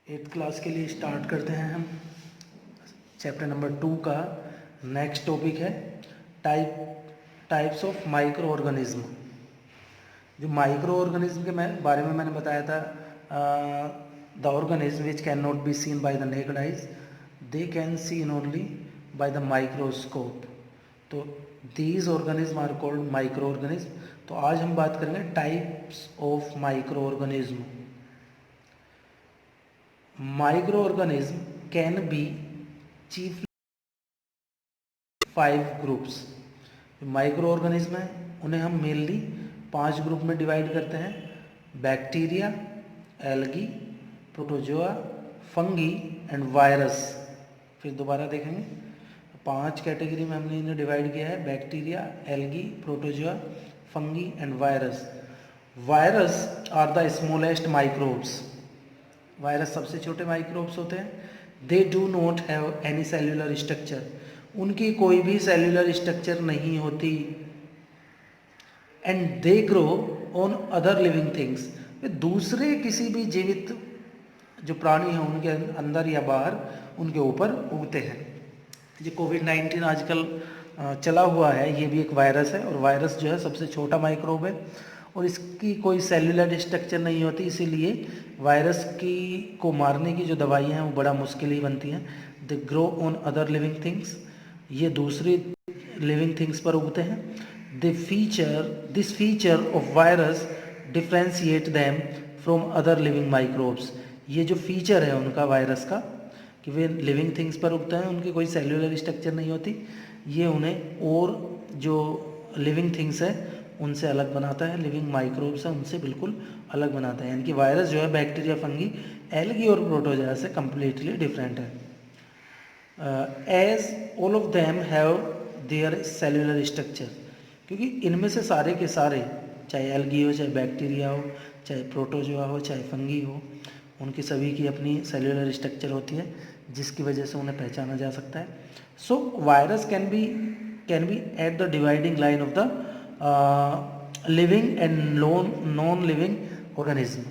Eighth class के लिए start करते हैं हम चैप्टर नंबर 2 का। नेक्स्ट टॉपिक है टाइप्स ऑफ माइक्रो ऑर्गेनिज्म। जो माइक्रो ऑर्गेनिज्म के बारे में मैंने बताया था, the organism which can not be seen by the naked eyes, they can seen only by the microscope. तो these organism are called microorganism. तो आज हम बात करेंगे types of microorganism. Microorganism can be chiefly 5 groups. Microorganism है उन्हें हम mainly 5 group में डिवाइड करते हैं: bacteria, algae, protozoa, fungi and virus. फिर दोबारा देखेंगे, 5 कैटेगरी में हमने इन्हें डिवाइड किया है: bacteria, algae, protozoa, fungi and virus. Virus are the smallest microbes. Virus सबसे छोटे माइक्रोब्स होते हैं। They do not have any cellular structure, उनकी कोई भी सेल्यूलर स्ट्रक्चर नहीं होती। And they grow on other living things, वे दूसरे किसी भी जीवित जो प्राणी हैं उनके अंदर या बाहर उनके ऊपर उगते हैं। ये कोविड-19 आजकल चला हुआ है, ये भी एक वायरस है। और वायरस जो है सबसे छोटा माइक्रोब है और इसकी कोई सेल्यूलर स्ट्रक्चर नहीं होती, इसीलिए वायरस को मारने की जो दवाइयाँ हैं वो बड़ा मुश्किल ही बनती हैं। दे grow on other living things, ये दूसरी लिविंग थिंग्स पर उगते हैं। This feature of virus differentiate them from other living microbes. ये जो फीचर है उनका वायरस का कि वे लिविंग थिंग्स पर उगते हैं, उनकी कोई सेल्यूलर स्ट्रक्चर नहीं होती, ये उन्हें और जो लिविंग थिंग्स है उनसे अलग बनाता है, लिविंग माइक्रोब्स है उनसे बिल्कुल अलग बनाता है। यानी कि वायरस जो है बैक्टीरिया, फंगी, एल्गी और प्रोटोजोआ से कम्प्लीटली डिफरेंट है। As all of them have their cellular structure, क्योंकि इनमें से सारे के सारे, चाहे एल्गी हो, चाहे बैक्टीरिया हो, चाहे प्रोटोजोआ हो, चाहे फंगी हो, उनकी सभी की अपनी सेल्यूलर स्ट्रक्चर होती है जिसकी वजह से उन्हें पहचाना जा सकता है। सो virus can be at the dividing line of the living and non living organism.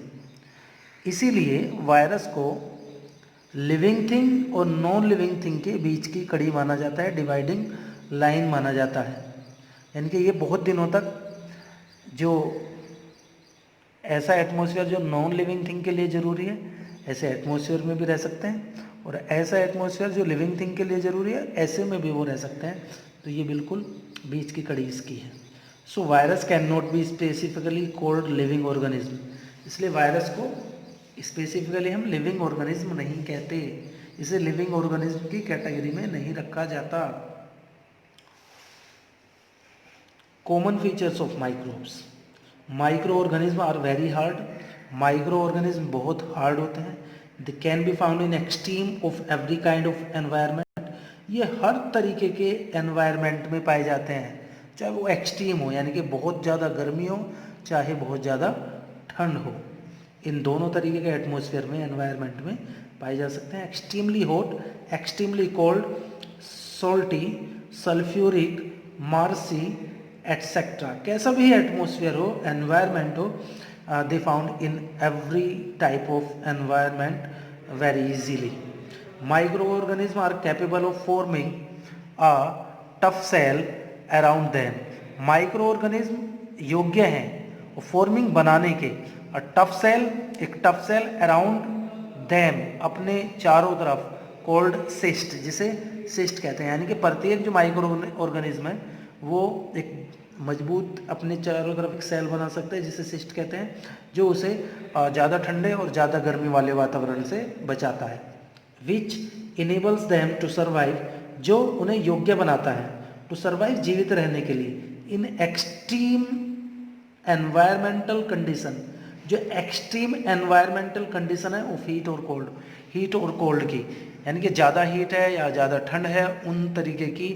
इसीलिए वायरस को लिविंग थिंग और नॉन लिविंग थिंग के बीच की कड़ी माना जाता है, डिवाइडिंग लाइन माना जाता है। यानी कि ये बहुत दिनों तक जो ऐसा एटमॉस्फेयर जो नॉन लिविंग थिंग के लिए ज़रूरी है, ऐसे एटमॉस्फेयर में भी रह सकते हैं, और ऐसा एटमॉस्फेयर जो लिविंग थिंग के लिए ज़रूरी है ऐसे में भी वो रह सकते हैं। तो ये बिल्कुल बीच की कड़ी इसकी है। सो virus can not be specifically called living organism, इसलिए वायरस को स्पेसिफिकली हम लिविंग ऑर्गेनिज्म नहीं कहते, इसे लिविंग ऑर्गेनिज्म की कैटेगरी में नहीं रखा जाता। Common features of microbes. Microorganism are very hard, microorganism बहुत हार्ड होते हैं। They can be found in extreme of every kind of environment, ये हर तरीके के एनवायरनमेंट में पाए जाते हैं, चाहे वो एक्सट्रीम हो यानी कि बहुत ज़्यादा गर्मी हो, चाहे बहुत ज़्यादा ठंड हो, इन दोनों तरीके के एटमॉस्फेयर में, एनवायरनमेंट में पाए जा सकते हैं। Extremely hot, extremely cold, salty, sulphuric, marshy etcetera, कैसा भी एटमॉस्फेयर हो, एनवायरनमेंट हो, they found in every type of environment very easily. Microorganism are capable of forming a tough cell around them. Microorganism योग्य हैं forming बनाने के, और tough cell, एक टफ सेल अराउंड देम, अपने चारों तरफ, कोल्ड सिस्ट, जिसे सिस्ट कहते हैं। यानी कि प्रत्येक जो माइक्रो ऑर्गेनिज्म है वो एक मजबूत अपने चारों तरफ एक सेल बना सकते हैं जिसे सिस्ट कहते हैं, जो उसे ज़्यादा ठंडे और ज़्यादा गर्मी वाले वातावरण से बचाता है। Which enables them to survive, जो उन्हें योग्य बनाता है टू सर्वाइव, जीवित रहने के लिए, इन एक्सट्रीम एनवायरमेंटल कंडीशन, जो एक्सट्रीम एनवायरमेंटल कंडीशन है ऑफ हीट और कोल्ड, हीट और कोल्ड की, यानी कि ज़्यादा हीट है या ज़्यादा ठंड है, उन तरीके की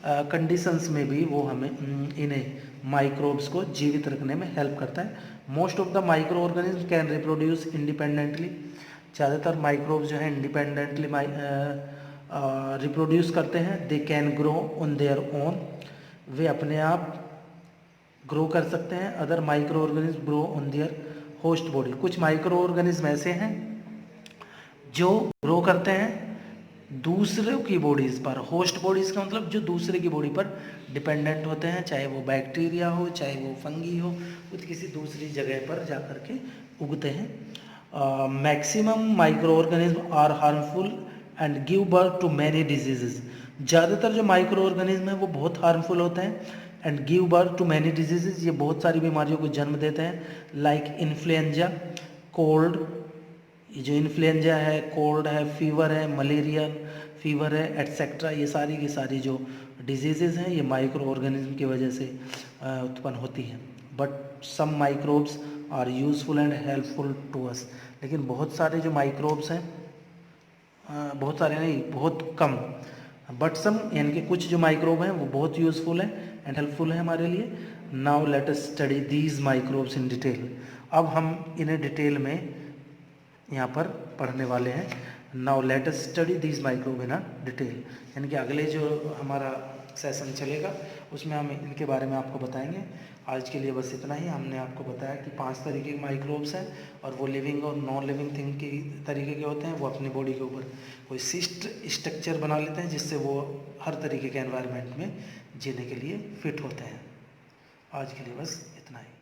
कंडीशंस में भी वो हमें इन्हें माइक्रोब्स को जीवित रखने में हेल्प करता है। Most of the microorganism can reproduce independently, ज़्यादातर माइक्रोब्स जो हैं इंडिपेंडेंटली रिप्रोड्यूस करते हैं। They can grow on their own, वे अपने आप ग्रो कर सकते हैं। Other microorganism grow on their host body, कुछ माइक्रो ऑर्गेनिज्म ऐसे हैं जो ग्रो करते हैं दूसरों की बॉडीज़ पर। होस्ट बॉडीज़ का मतलब जो दूसरे की बॉडी पर डिपेंडेंट होते हैं, चाहे वो बैक्टीरिया हो, चाहे वो फंगी हो, वो किसी दूसरी जगह पर जा कर के उगते हैं। Maximum microorganism are harmful and give birth to many diseases. ज़्यादातर जो माइक्रो ऑर्गेनिज्म है वो बहुत हार्मफुल होते हैं and give birth to many diseases, ये बहुत सारी बीमारियों को जन्म देते हैं, लाइक इन्फ्लुएंजा, कोल्ड, ये जो इन्फ्लुएंजा है, कोल्ड है, फीवर है, मलेरिया फीवर है, एट्सेट्रा, ये सारी की सारी जो डिजीज़ेज़ हैं ये माइक्रो ऑर्गेनिज्म की वजह से उत्पन्न होती हैं। But some microbes are useful and helpful to us. लेकिन बहुत सारे जो माइक्रोब्स हैं, बहुत सारे नहीं, बहुत कम, बट सम यानी कि कुछ जो माइक्रोब हैं वो बहुत यूज़फुल हैं एंड हेल्पफुल है हमारे लिए। Now let us study these microbes in detail. अब हम इन्हें डिटेल में यहाँ पर पढ़ने वाले हैं। Now let us study these microbe in detail, यानी कि अगले जो हमारा सेशन चलेगा उसमें हम इनके बारे में आपको बताएंगे। आज के लिए बस इतना ही। हमने आपको बताया कि 5 तरीके के माइक्रोब्स हैं और वो लिविंग और नॉन लिविंग थिंग की तरीके के होते हैं। वो अपनी बॉडी के ऊपर कोई सिस्ट स्ट्रक्चर बना लेते हैं जिससे वो हर तरीके के एनवायरनमेंट में जीने के लिए फिट होते हैं। आज के लिए बस इतना ही।